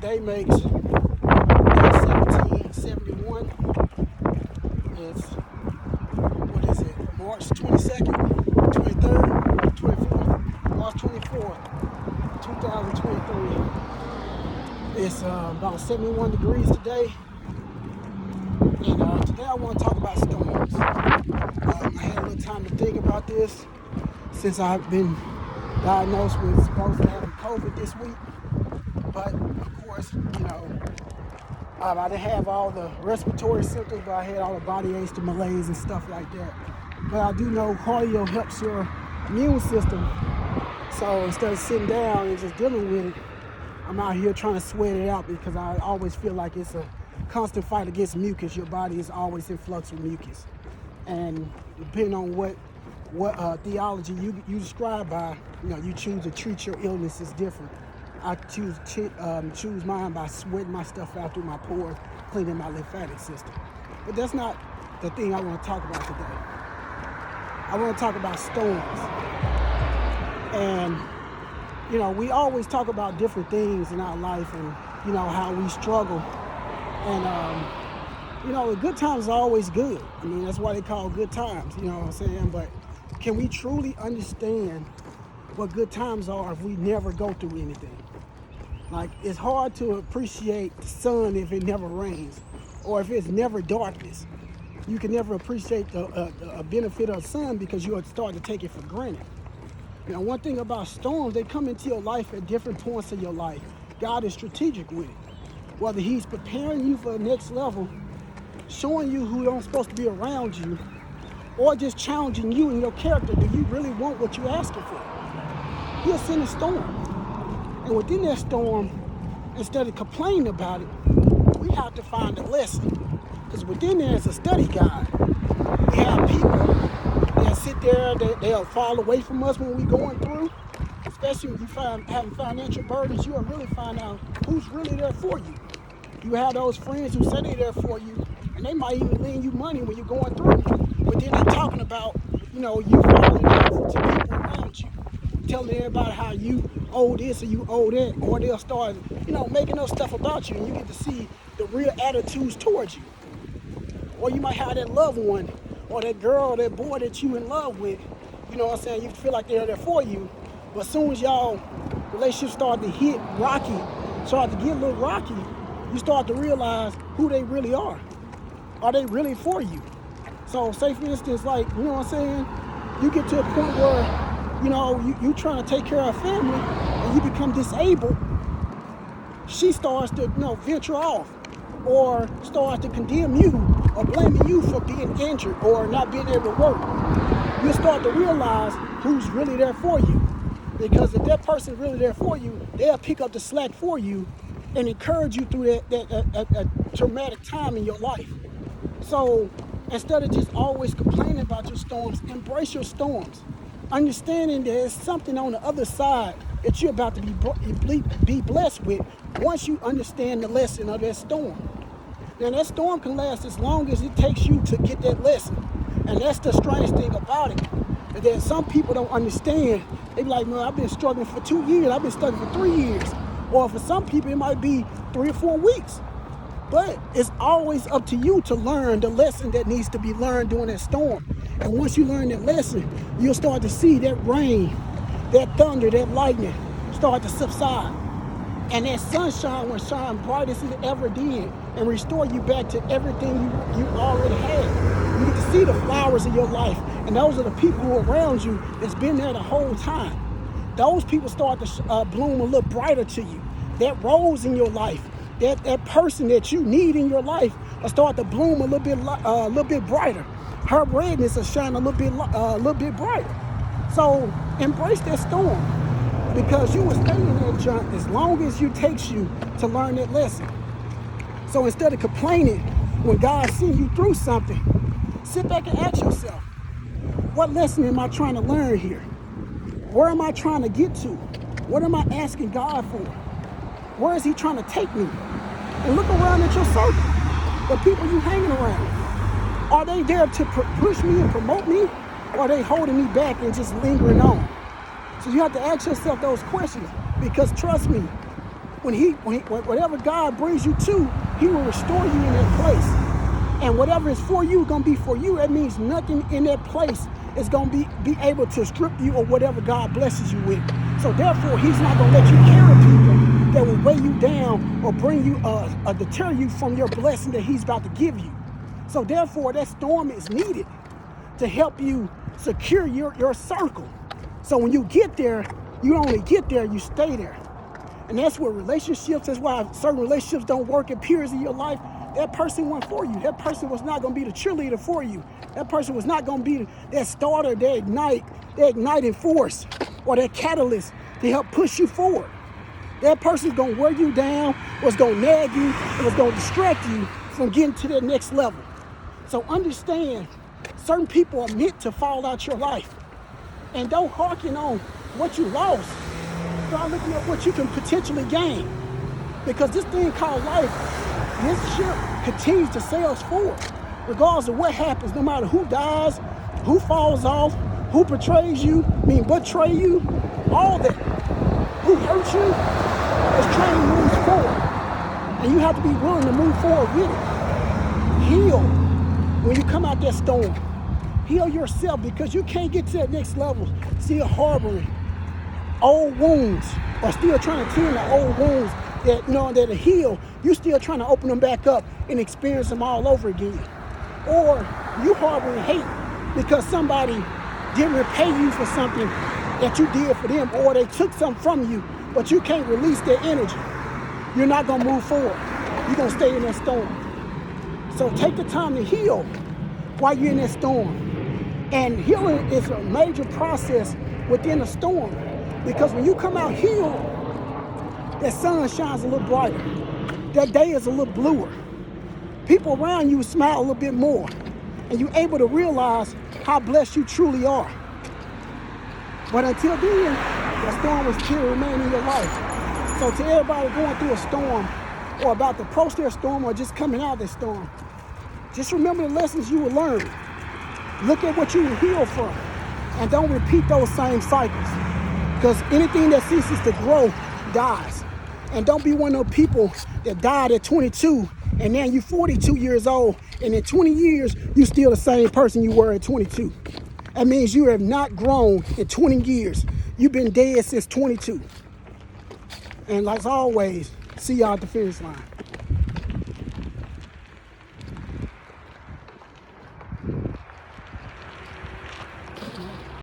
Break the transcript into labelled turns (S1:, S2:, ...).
S1: Today makes day 1771. It's, what is it, March 22nd, 23rd, 24th, March 24th, 2023. It's about 71 degrees today. And today I want to talk about storms. I had a little time to think about this since I've been diagnosed with supposedly having COVID this week. But of course, I didn't have all the respiratory symptoms, but I had all the body aches, the malaise, and stuff like that. But I do know cardio helps your immune system. So instead of sitting down and just dealing with it, I'm out here trying to sweat it out because I always feel like it's a constant fight against mucus. Your body is always in flux with mucus. And depending on what theology you describe by, you choose to treat your illness is different. I choose mine by sweating my stuff out through my pores, cleaning my lymphatic system. But that's not the thing I want to talk about today. I want to talk about storms. And, we always talk about different things in our life and, how we struggle. And, the good times are always good. I mean, that's why they call good times, you know what I'm saying? But can we truly understand what good times are if we never go through anything? Like, it's hard to appreciate the sun if it never rains or if it's never darkness. You can never appreciate the benefit of the sun because you'll start to take it for granted. One thing about storms, they come into your life at different points of your life. God is strategic with it. Whether he's preparing you for the next level, showing you who don't supposed to be around you, or just challenging you in your character. Do you really want what you're asking for? He'll send a storm. And within that storm, instead of complaining about it, we have to find a lesson. Because within there is a study guide. We have people that sit there, they'll fall away from us when we're going through. Especially when you having financial burdens, you'll really find out who's really there for you. You have those friends who say they're there for you, and they might even lend you money when you're going through. But then they're talking about, you falling off to people around you, telling everybody how you owe this or you owe that, or they'll start, making those stuff about you, and you get to see the real attitudes towards you. Or you might have that loved one, or that girl, or that boy that you in love with, you feel like they're there for you, but as soon as y'all relationship start to hit rocky, start to get a little rocky, you start to realize who they really are. Are they really for you? So say for instance, like, you get to a point where, you trying to take care of a family and you become disabled, she starts to, venture off or starts to condemn you or blaming you for being injured or not being able to work. You start to realize who's really there for you. Because if that person really there for you, they'll pick up the slack for you and encourage you through that traumatic time in your life. So instead of just always complaining about your storms, embrace your storms. Understanding there's something on the other side that you're about to be blessed with once you understand the lesson of that storm. Now that storm can last as long as it takes you to get that lesson. And that's the strange thing about it. That some people don't understand. They be like, man, I've been struggling for 2 years. I've been struggling for 3 years. Or for some people, it might be 3 or 4 weeks. But it's always up to you to learn the lesson that needs to be learned during that storm. And once you learn that lesson, you'll start to see that rain, that thunder, that lightning start to subside. And that sunshine will shine brightest as it ever did and restore you back to everything you already had. You get to see the flowers of your life. And those are the people who are around you that's been there the whole time. Those people start to bloom a little brighter to you. That rose in your life, that person that you need in your life will start to bloom a little bit brighter. Her redness will shine a little bit brighter. So embrace that storm because you will stay in that junk as long as it takes you to learn that lesson. So instead of complaining when God sends you through something, sit back and ask yourself, what lesson am I trying to learn here? Where am I trying to get to? What am I asking God for? Where is he trying to take me? And look around at your circle, the people you hanging around. Are they there to push me and promote me? Or are they holding me back and just lingering on? So you have to ask yourself those questions because trust me, whatever God brings you to, he will restore you in that place. And whatever is for you is going to be for you. That means nothing in that place is going to be able to strip you of whatever God blesses you with. So therefore, he's not going to let you carry people that will weigh you down or bring you, or deter you from your blessing that he's about to give you. So therefore, that storm is needed to help you secure your circle. So when you get there, you don't only get there, you stay there. And that's where relationships, that's why certain relationships don't work in periods of your life. That person wasn't for you. That person was not going to be the cheerleader for you. That person was not going to be that starter, that igniting force, or that catalyst to help push you forward. That person's going to wear you down, was going to nag you, and was going to distract you from getting to that next level. So understand, certain people are meant to fall out your life. And don't hearken on what you lost. Start looking at what you can potentially gain. Because this thing called life, this ship continues to sail us forward. Regardless of what happens, no matter who dies, who falls off, who betrays you, betray you, all that. Who hurt you, this train moves forward. And you have to be willing to move forward with it. Heal when you come out that storm. Heal yourself, because you can't get to that next level still harboring old wounds or still trying to tend to old wounds that are healed. You still trying to open them back up and experience them all over again. Or you harboring hate because somebody didn't repay you for something that you did for them, or they took something from you, but you can't release their energy. You're not going to move forward. You're going to stay in that storm. So take the time to heal while you're in that storm. And healing is a major process within a storm, because when you come out healed, that sun shines a little brighter. That day is a little bluer. People around you smile a little bit more, and you're able to realize how blessed you truly are. But until then, the storm will still remain in your life. So to everybody going through a storm, or about to approach their storm, or just coming out of their storm, just remember the lessons you will learn. Look at what you were healed from, and don't repeat those same cycles. Because anything that ceases to grow dies. And don't be one of those people that died at 22, and now you're 42 years old, and in 20 years, you're still the same person you were at 22. That means you have not grown in 20 years. You've been dead since 22. And like always, see y'all at the finish line.